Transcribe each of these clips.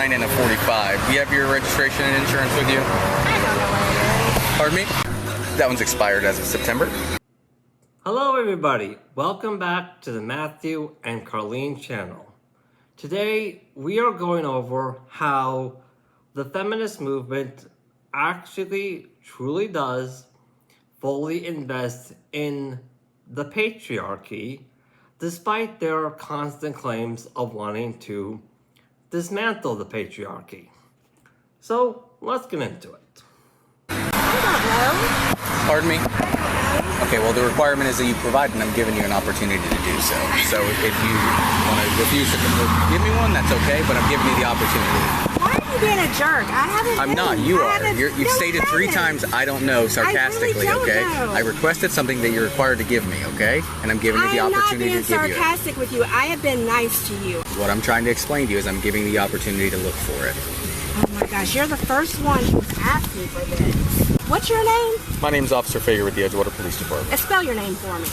And a 45. Do you have your registration and insurance with you? I don't know what it is. Pardon me? That one's expired as of September. Hello everybody, welcome back to the Matthew and Carlene channel. Today we are going over how the feminist movement actually truly does fully invest in the patriarchy despite their constant claims of wanting to dismantle the patriarchy. So let's get into it. I don't know. Pardon me? Okay, well the requirement is that you provide, and I'm giving you an opportunity to do so. So if you want to refuse to give me one, that's okay, but I'm giving you the opportunity. Why are you being a jerk? I haven't. I'm not, you are. You've stated 3 times, I don't know, sarcastically, I really okay? don't know. I requested something that you're required to give me, okay? And I'm giving you the opportunity to give you I'm not being sarcastic with you. I have been nice to you. What I'm trying to explain to you is I'm giving you the opportunity to look for it. Oh my gosh, you're the first one who's asked me for this. What's your name? My name's Officer Fager with the Edgewater Police Department. Spell your name for me.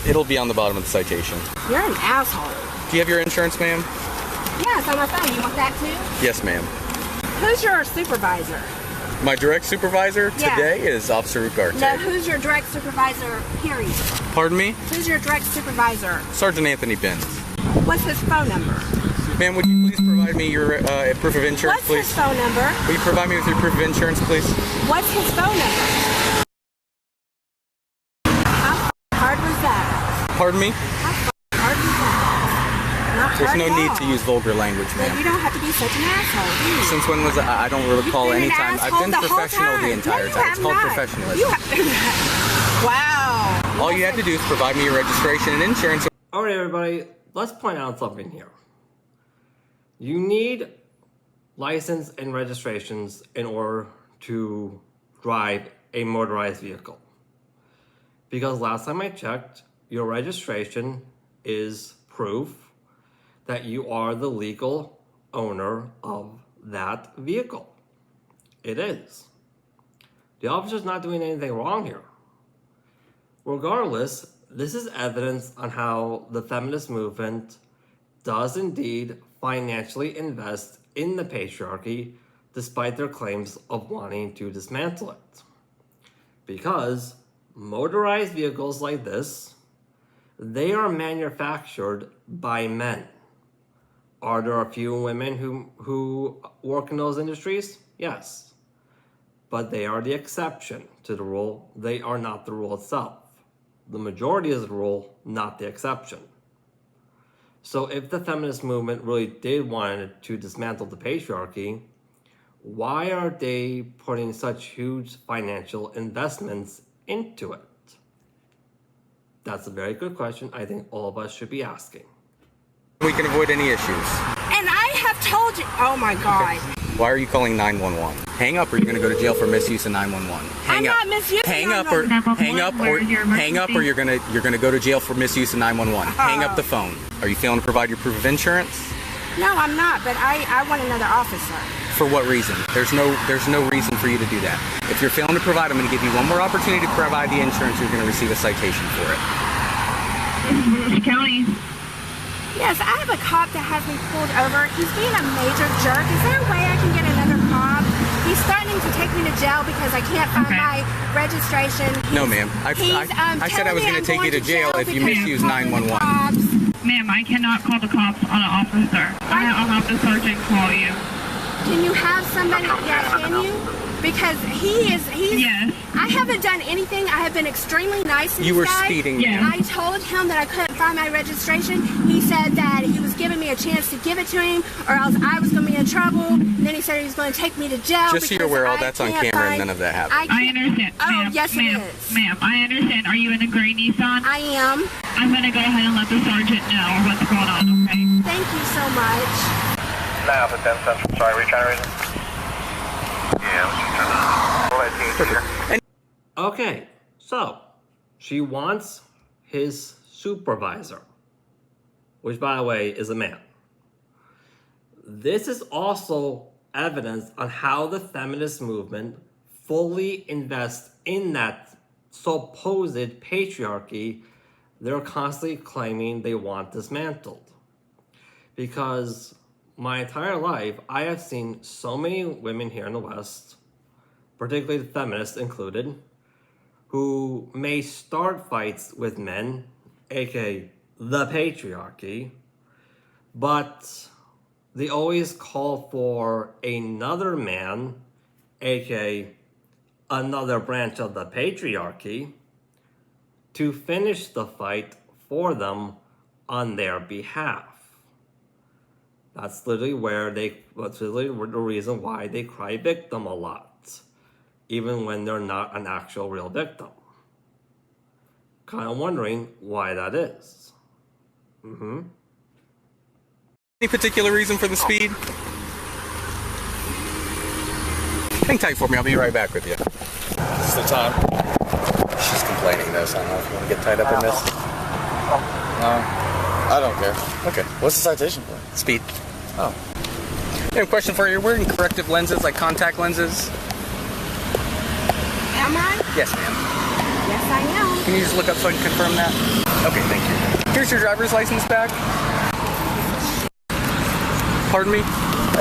It'll be on the bottom of the citation. You're an asshole. Do you have your insurance, ma'am? Yeah, it's on my phone. You want that too? Yes, ma'am. Who's your supervisor? My direct supervisor today is Officer Ugarte. No, who's your direct supervisor, period? Pardon me? Who's your direct supervisor? Sergeant Anthony Benz. What's his phone number? Ma'am, would you please provide me your proof of insurance, What's please? his phone number? Will you provide me with your proof of insurance, please? What's his phone number? How hard was that? Pardon me? How hard was that? Not There's hard no at need all. to use vulgar language, Well, ma'am. you don't have to be such an asshole, do you? Since when was I don't recall You've any been an time. I've asshole been the whole professional the time. entire No, you time. have It's called not. professionalism. You have... Wow. All you have to do is provide me your registration and insurance. Alright everybody, let's point out something here. You need license and registrations in order to drive a motorized vehicle. Because last time I checked, your registration is proof that you are the legal owner of that vehicle. It is. The officer's not doing anything wrong here. Regardless, this is evidence on how the feminist movement does indeed financially invest in the patriarchy despite their claims of wanting to dismantle it. Because motorized vehicles like this, they are manufactured by men. Are there a few women who work in those industries? Yes. But they are the exception to the rule. They are not the rule itself. The majority is the rule, not the exception. So if the feminist movement really did want to dismantle the patriarchy, why are they putting such huge financial investments into it? That's a very good question I think all of us should be asking. We can avoid any issues. And I have told you... Oh my God. Why are you calling 911? Hang up or you're going to go to jail for misuse of 911. I'm not misusing Hang up or you're going to go to jail for misuse of 911. Hang up the phone. Are you failing to provide your proof of insurance? No, I'm not, but I want another officer. For what reason? There's no reason for you to do that. If you're failing to provide, I'm going to give you one more opportunity to provide the insurance. You're going to receive a citation for it. County. Yes, I have a cop that has me pulled over. He's being a major jerk. Is there a way I can get another cop? He's threatening to take me to jail because I can't find my registration. No, ma'am. I said I was going to take you to jail if you misuse 911. Ma'am, I cannot call the cops on an officer. I'll have the sergeant call you. Can you have somebody? Yeah, can you? Because he's Yes. I haven't done anything. I have been extremely nice to this You were guy. speeding. Yeah. I told him that I couldn't find my registration. He said that he was giving me a chance to give it to him or else I was going to be in trouble. And then he said he was going to take me to jail. Just so you're aware, all that's on camera and none of that happened. I understand. Oh, ma'am, yes, ma'am, it is. Ma'am, I understand. Are you in a gray Nissan? I am. I'm going to go ahead and let the sergeant know what's going on, okay? Thank you so much. 9 Alpha 10 Central. Sorry, were you trying to read it? Yeah, I was just trying to... We'll let you here. Okay, so she wants his supervisor, which by the way is a man. This is also evidence on how the feminist movement fully invests in that supposed patriarchy they're constantly claiming they want dismantled. Because my entire life, I have seen so many women here in the West, particularly the feminists included, who may start fights with men, aka the patriarchy, but they always call for another man, aka another branch of the patriarchy, to finish the fight for them on their behalf. That's literally the reason why they cry victim a lot, even when they're not an actual real victim. Kind of wondering why that is. Any particular reason for the speed? Hang tight for me, I'll be right back with you. This is the time. She's complaining this. I don't know if you want to get tied up in this. I don't care. Okay. What's the citation for? Speed. Oh. I have a question for you. You're wearing corrective lenses, like contact lenses? Am I? Yes, ma'am. Yes, I am. Can you just look up so I can confirm that? Okay, thank you. Here's your driver's license back. Pardon me?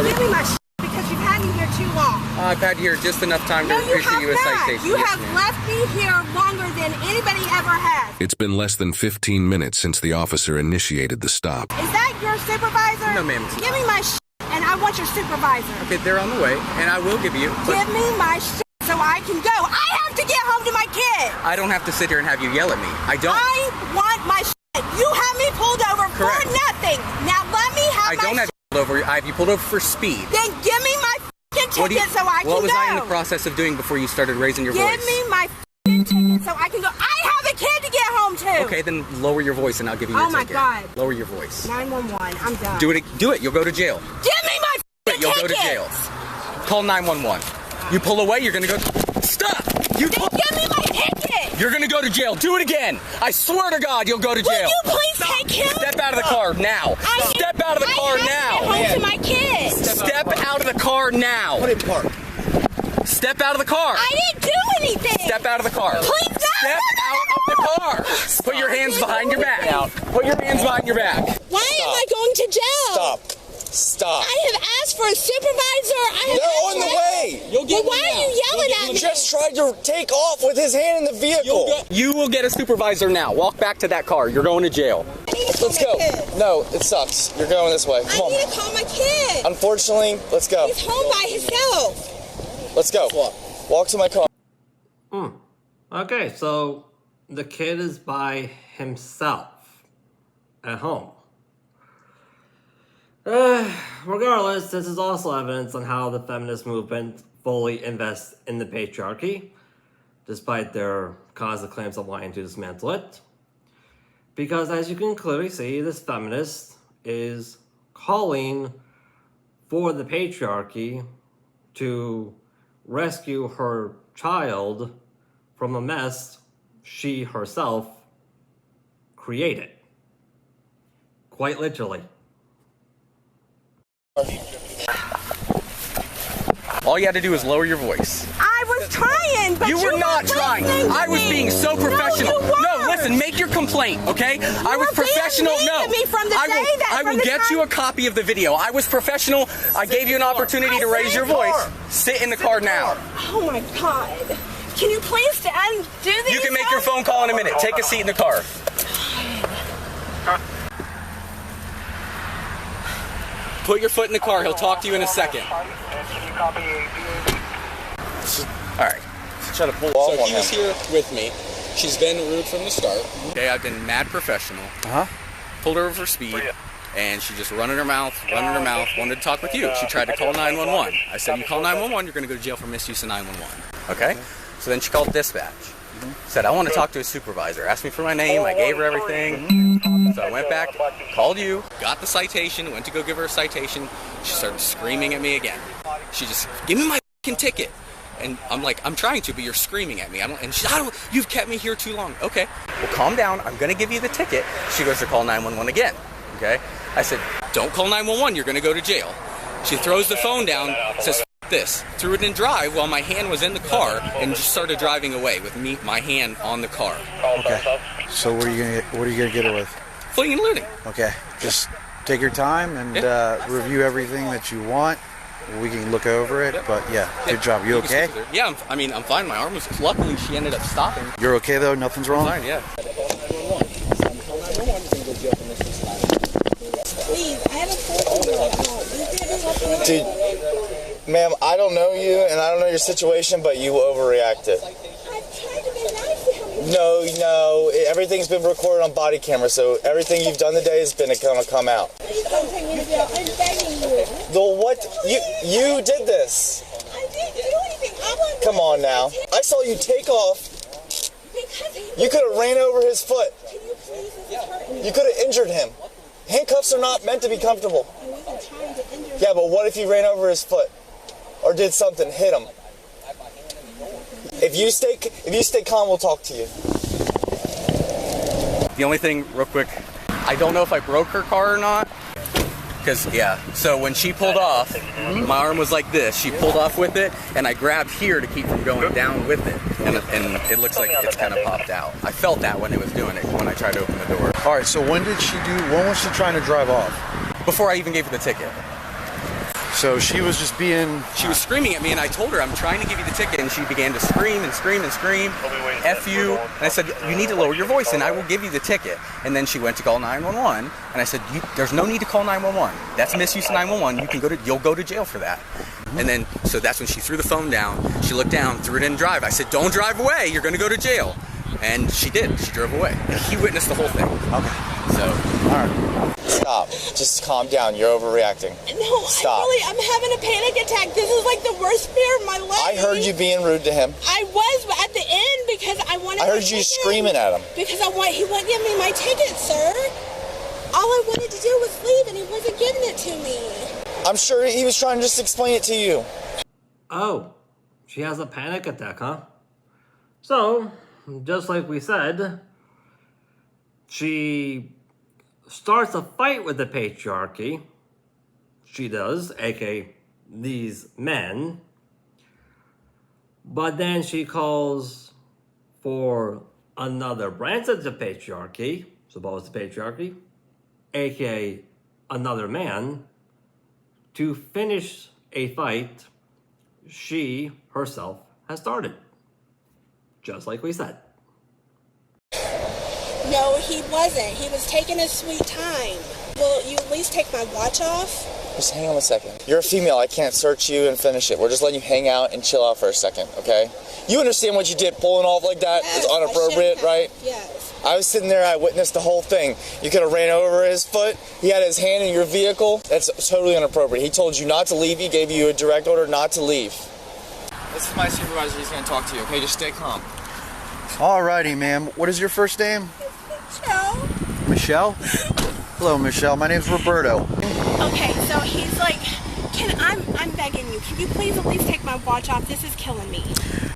Give me my because you've had me here too long. I've had you here just enough time to issue you a citation. You Yes, have ma'am. left me here longer than anybody ever has. It's been less than 15 minutes since the officer initiated the stop. Is that your supervisor? No, ma'am. Give me my and I want your supervisor. Okay, they're on the way, and I will give you. Give me my so I can go. I have to get home to my kid. I don't have to sit here and have you yell at me. I don't. I want my You have me pulled over Correct. for nothing. Now let me have I my don't have you pulled over. I have you pulled over for speed. Then give me my ticket so I can go. What was I in the process of doing before you started raising your Give voice? me my ticket so I can go. I have a kid to get home to. Okay, then lower your voice and I'll give you your ticket. Oh my God. Lower your voice. 911. I'm done. Do it. Do it. You'll go to jail. Give me my You'll go to jail. Call 911. You pull away, you're gonna go. Stop! You Then give me my ticket. You're gonna go to jail. Do it again. I swear to God, you'll go to jail. Will you please take him? Step out of the car now. Step out of the car now. I have to get home to my kid. Step out of the car now. Put it in park. Step out of the car. I didn't do anything. Step out of the car. Please Step out of the car. Put your hands behind your back. Put your hands behind your back. Why am I going to jail? Stop. I have asked for a supervisor. They're on the way. You'll get Well, why are you yelling at He me? just tried to take off with his hand in the vehicle. You will get a supervisor now. Walk back to that car. You're going to jail. I need to call Let's my go. kid. No, it sucks. You're going this way. Come I on. need to call my kid. Unfortunately, let's go. He's home by himself. Let's go. Walk to my car. Okay, so the kid is by himself at home. Regardless, this is also evidence on how the feminist movement fully invests in the patriarchy, despite their constant claims of wanting to dismantle it. Because as you can clearly see, this feminist is calling for the patriarchy to rescue her child from a mess she herself created. Quite literally. All you had to do is lower your voice. I was trying, but You were not trying. I was being so professional. No, listen, make your complaint, okay? I was professional. No. I will get you a copy of the video. I was professional. I gave you an opportunity to raise your voice. Sit in the car now. Oh my God. Can you please undo these? You can make your phone call in a minute. Take a seat in the car. Put your foot in the car. He'll talk to you in a second. Can you copy All right. Try to pull off So on he was him. here with me. She's been rude from the start. Okay, I've been mad professional. Pulled her over for speed, and she just running her mouth, wanted to talk with you. She tried to call 911. I said, you call 911, you're going to go to jail for misuse of 911. Okay? So then she called dispatch. Said, I want to talk to a supervisor. Asked me for my name. I gave her everything. So I went back, called you, got the citation, went to go give her a citation. She started screaming at me again. She just, give me my fucking ticket. And I'm like, I'm trying to, but you're screaming at me. You've kept me here too long. Okay, well, calm down. I'm going to give you the ticket. She goes to call 911 again. Okay? I said, don't call 911. You're going to go to jail. She throws the phone down, says, F this. Threw it in drive while my hand was in the car and just started driving away with my hand on the car. Okay. So what are you gonna get her with? Fleeing and looting. Okay. Just take your time and review everything that you want. We can look over it, but yeah, good job. You okay? Yeah, I'm fine. My arm was, luckily she ended up stopping. You're okay though? Nothing's wrong? Fine, yeah. Please, I have a 14-year-old. Dude, ma'am, I don't know you and I don't know your situation, but you overreacted. I've tried to be nice to him. No, everything's been recorded on body camera, so everything you've done today is gonna come out. Please don't take me to jail. I'm begging you. What? You did this. I didn't do anything. Come on now. I saw you take off. You could have ran over his foot. Can you please? This is hurting me. You could have injured him. Handcuffs are not meant to be comfortable. I wasn't trying to injure him. Yeah, but what if you ran over his foot? Or did something, hit him? If you stay calm, we'll talk to you. The only thing, real quick, I don't know if I broke her car or not. Because, so when she pulled off, my arm was like this. She pulled off with it, and I grabbed here to keep from going down with it. And it looks like it's kind of popped out. I felt that when it was doing it, when I tried to open the door. All right, so when was she trying to drive off? Before I even gave her the ticket. So she was just being... She was screaming at me, and I told her, I'm trying to give you the ticket, and she began to scream and scream and scream, F you, and I said, you need to lower your voice, and I will give you the ticket. And then she went to call 911, and I said, there's no need to call 911. That's misuse of 911. You'll go to jail for that. And then, so that's when she threw the phone down. She looked down, threw it in drive. I said, don't drive away. You're going to go to jail. And she did. She drove away. And he witnessed the whole thing. Okay. So, all right. Stop. Just calm down. You're overreacting. No, Stop. I'm having a panic attack. This is like the worst fear of my life. I heard you being rude to him. I was, but at the end, because I wanted I heard you screaming at him. Because he wouldn't give me my ticket, sir. All I wanted to do was leave, and he wasn't giving it to me. I'm sure he was trying to just explain it to you. Oh, she has a panic attack, huh? So, just like we said, she starts a fight with the patriarchy. She does, aka these men. But then she calls for another branch of the patriarchy, supposed patriarchy, aka another man, to finish a fight she herself has started. Just like we said. No, he wasn't. He was taking his sweet time. Will you at least take my watch off? Just hang on a second. You're a female. I can't search you and finish it. We're just letting you hang out and chill out for a second, okay? You understand what you did pulling off like that is inappropriate, right? Yes. I was sitting there. I witnessed the whole thing. You could have ran over his foot. He had his hand in your vehicle. That's totally inappropriate. He told you not to leave. He gave you a direct order not to leave. This is my supervisor. He's going to talk to you, okay? Just stay calm. Alrighty, ma'am. What is your first name? Michelle. Michelle? Hello, Michelle. My name's Roberto. Okay, so he's like, I'm begging you, can you please at least take my watch off? This is killing me.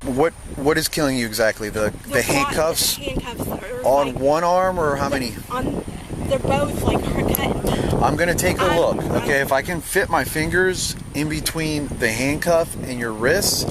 What is killing you exactly? The handcuffs? The handcuffs are on one arm or how many? They're both like cut. I'm gonna take a look. Okay, if I can fit my fingers in between the handcuff and your wrists,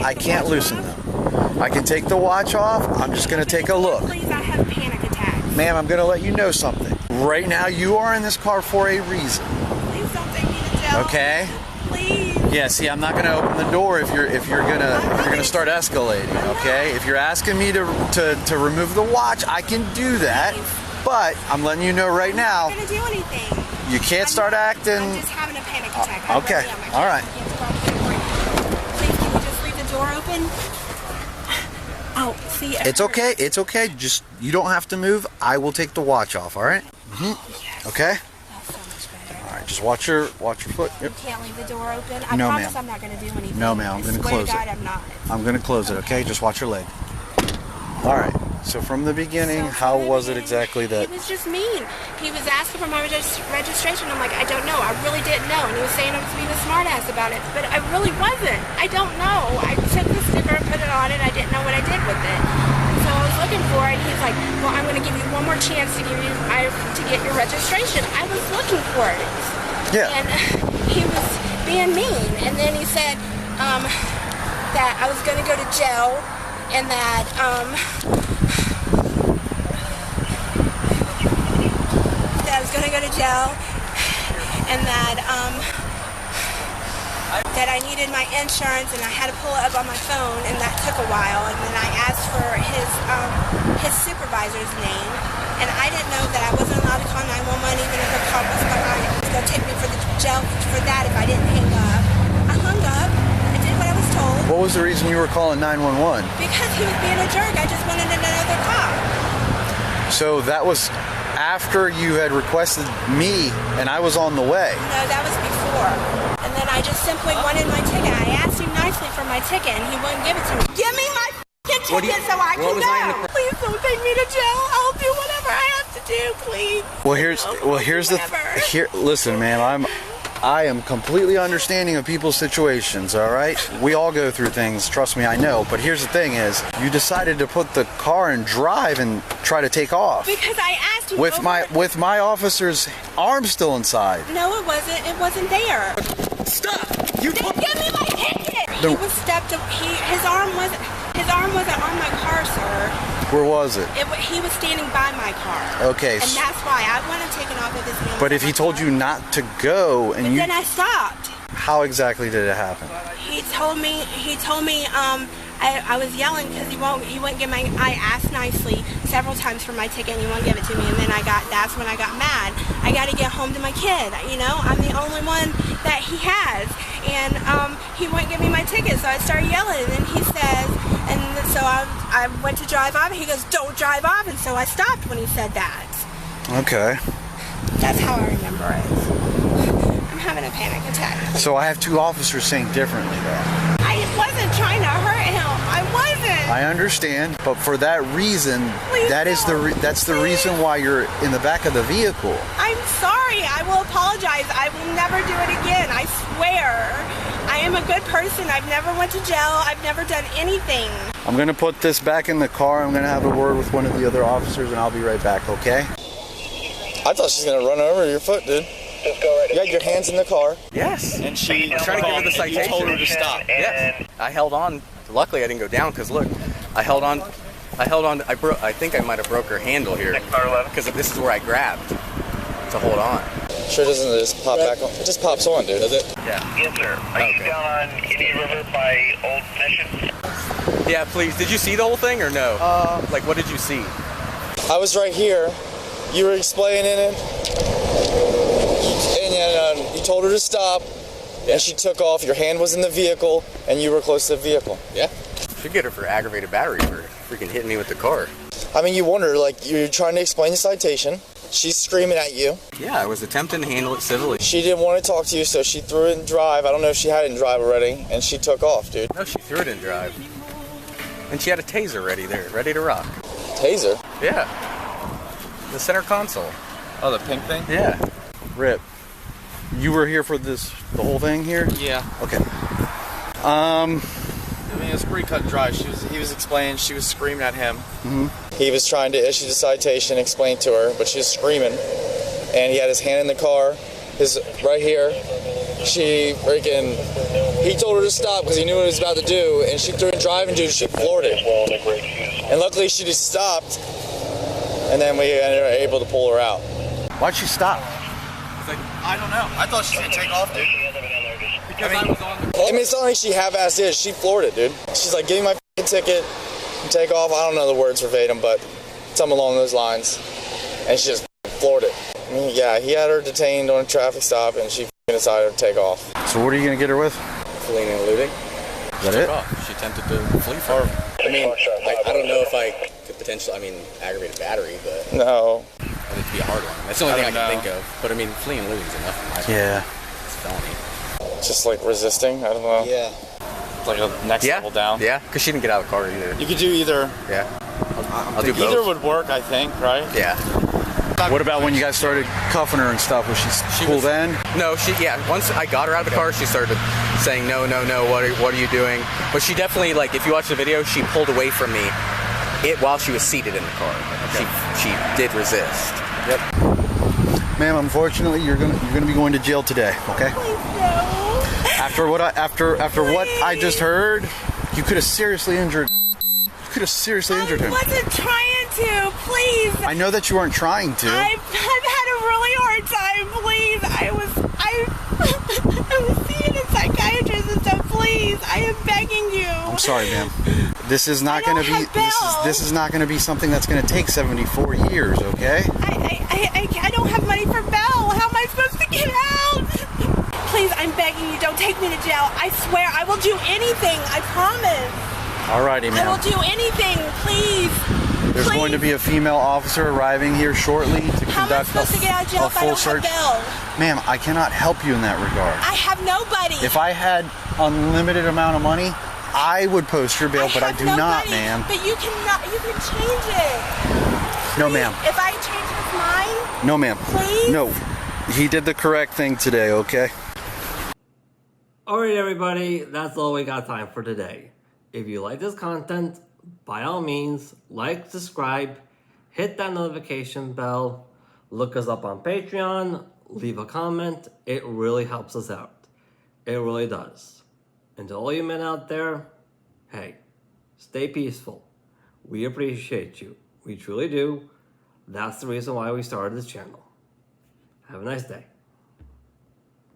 I can't loosen them. I can take the watch off. I'm just gonna take a look. Please, I have panic attacks. Ma'am, I'm gonna let you know something. Right now, you are in this car for a reason. Please don't take me to jail. Okay? Please. Yeah, see, I'm not gonna open the door if you're gonna start escalating. Okay? If you're asking me to remove the watch, I can do that. But I'm letting you know right now. I'm not gonna do anything. You can't start acting. I'm just having a panic attack. Okay. All right. Please, can you just leave the door open? Oh, see. It's okay. It's okay. Just you don't have to move. I will take the watch off. All right. Oh, yes. Okay. That's so much better. All right. Just watch your foot. Yep. You can't leave the door open. I No, promise ma'am. I'm not gonna do anything. No, ma'am. I'm gonna close God, it. I'm not. I'm gonna close it. Okay. Just watch your leg. All right. So from the beginning, how was it exactly that? He was just mean. He was asking for my registration. I'm like, I don't know. I really didn't know. And he was saying I was being a smartass about it. But I really wasn't. I don't know. I took the sticker and put it on and I didn't know what I did with it. So I was looking for it. And he's like, well, I'm going to give you one more chance to get your registration. I was looking for it. Yeah. And he was being mean. And then he said that I was going to go to jail and that I was gonna go to jail and that that I needed my insurance, and I had to pull it up on my phone, and that took a while. And then I asked for his supervisor's name, and I didn't know that I wasn't allowed to call 911 even if a cop was behind. It was going to take me for the jail for that if I didn't hang up. I hung up. I did what I was told. What was the reason you were calling 911? Because he was being a jerk. I just wanted another cop. So that was after you had requested me, and I was on the way. No, that was before. And then I just simply wanted my ticket. I asked him nicely for my ticket, and he wouldn't give it to me. Give me my ticket so I can go. Please don't take me to jail. I'll do whatever I have to do, please. Listen, man, I am completely understanding of people's situations, all right? We all go through things, trust me, I know. But here's the thing is, you decided to put the car in drive and try to take off. Because I asked him with my officer's arm still inside. No, it wasn't. It wasn't there. Stop! Then give me my ticket! His arm wasn't on my car, sir. Where was it? He was standing by my car. Okay. And that's why I wanted taken off of his hands. But if he told you not to go and then I stopped. How exactly did it happen? He told me I was yelling because he wouldn't give I asked nicely several times for my ticket and he wouldn't give it to me, and then that's when I got mad. I got to get home to my kid, I'm the only one that he has, and he wouldn't give me my ticket, so I started yelling, and then he says, and so I went to drive off, and he goes, don't drive off, and so I stopped when he said that. Okay. That's how I remember it. I'm having a panic attack. So I have two officers saying differently though. I wasn't trying to hurt him. I wasn't. I understand, but for that reason, Please that's the reason why you're in the back of the vehicle. I'm sorry. I will apologize. I will never do it again. I swear. I am a good person. I've never went to jail. I've never done anything. I'm going to put this back in the car. I'm going to have a word with one of the other officers, and I'll be right back, okay? I thought she was going to run over your foot, dude. Just go right. You had your hands in the car. Yes. And she trying to give her the citation. You told her to stop. Yes. I held on. Luckily, I didn't go down because look, I held on. I think I might have broke her handle here because this is where I grabbed to hold on. Sure doesn't it just pop back on? It just pops on, dude, does it? Yeah. Yes, sir. Are you down on Indian River by Old Mission? Yeah, please. Did you see the whole thing or no? What did you see? I was right here. You were explaining it. And you told her to stop. And she took off. Your hand was in the vehicle, and you were close to the vehicle. Yeah. Should get her for aggravated battery for freaking hitting me with the car. I mean, you wonder, you're trying to explain the citation. She's screaming at you. Yeah, I was attempting to handle it civilly. She didn't want to talk to you, so she threw it in drive. I don't know if she had it in drive already, and she took off, dude. No, she threw it in drive. And she had a taser ready there, ready to rock. Taser? Yeah. The center console. Oh, the pink thing? Yeah. Rip, you were here for the whole thing here? Yeah. Okay. I mean, it's pretty cut and dry. He was explaining, she was screaming at him. Mm-hmm. He was trying to issue the citation, explain to her, but she was screaming. And he had his hand in the car, right here. He told her to stop because he knew what he was about to do, and she threw it in drive, and dude, she floored it. And luckily she just stopped, and then we ended up able to pull her out. Why'd she stop? I don't know. I thought she was going to take off, dude. I mean, it's not like she half-assed it. She floored it, dude. She's like, give me my f***ing ticket and take off. I don't know the words verbatim, but something along those lines. And she just floored it. I mean, yeah, he had her detained on a traffic stop, and she decided to take off. So what are you going to get her with? Fleeing and eluding. Is that it? She attempted to flee from her. I mean, I don't know if I could potentially, aggravated battery, but... No. It'd be a hard one. That's the only thing I can think of. But I mean, fleeing and eluding is enough in my opinion. Yeah. It's a felony. Just like resisting, I don't know. Yeah. It's like a next level down. Yeah, because she didn't get out of the car either. You could do either. Yeah. I'll do both. Either would work, I think, right? Yeah. What about when you guys started cuffing her and stuff? Was she cool then? No, once I got her out of the car, she started saying, no, what are you doing? But she definitely, if you watch the video, she pulled away from me while she was seated in the car. Okay. She did resist. Yep. Ma'am, unfortunately, you're gonna be going to jail today. Okay. Please no. After what I just heard, you could have seriously injured. Him. I wasn't trying to. Please. I know that you weren't trying to. I've had a really hard time. Please. I I'm seeing a psychiatrist, and so please, I am begging you. I'm sorry, ma'am. This is not going to be. This is not going to be something that's going to take 74 years. Okay? I don't have money for bail. How am I supposed to get out? Please, I'm begging you, don't take me to jail. I swear, I will do anything. I promise. Alrighty, ma'am. I will do anything, please. There's going to be a female officer arriving here shortly to conduct to get out of jail a if I full don't search. have bail? Ma'am, I cannot help you in that regard. I have nobody. If I had unlimited amount of money, I would post your bail, but I do not, ma'am. But you cannot. You can change it. No, ma'am. If I change his mind. No, ma'am. Please. No. He did the correct thing today, okay? Alright everybody, that's all we got time for today. If you like this content, by all means, like, subscribe, hit that notification bell, look us up on Patreon, leave a comment. It really helps us out. It really does. And to all you men out there, hey, stay peaceful. We appreciate you. We truly do. That's the reason why we started this channel. Have a nice day.